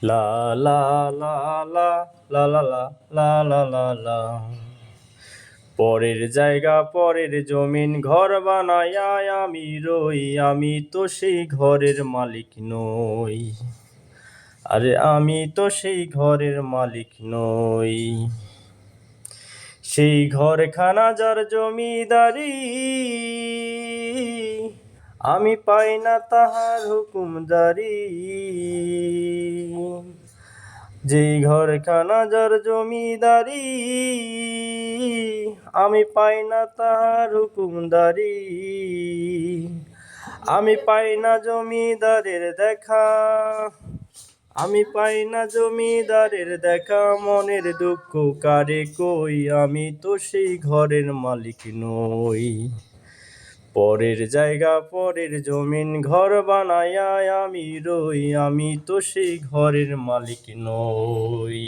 লা লা লা লা লা লা লা লা লা লা লা। পরের জায়গা পরের জমিন ঘর বানায়া আমি রই, আমি তো সেই ঘরের মালিক নই। আরে আমি তো সেই ঘরের মালিক নই। সেই ঘরখানা যার জমিদারি, আমি পাই না তাহার হুকুমদারি। যেই ঘরখানা যার জমিদারি, আমি পাই না তাহার হুকুমদারি। আমি পাই না জমিদারের দেখা, আমি পাই না জমিদারের দেখা, মনের দুঃখ কারে কই, আমি তো সেই ঘরের মালিক নই। পরের জায়গা পরের জমিন ঘর বানায়া আমি রই, আমি তো সেই ঘরের মালিক নই।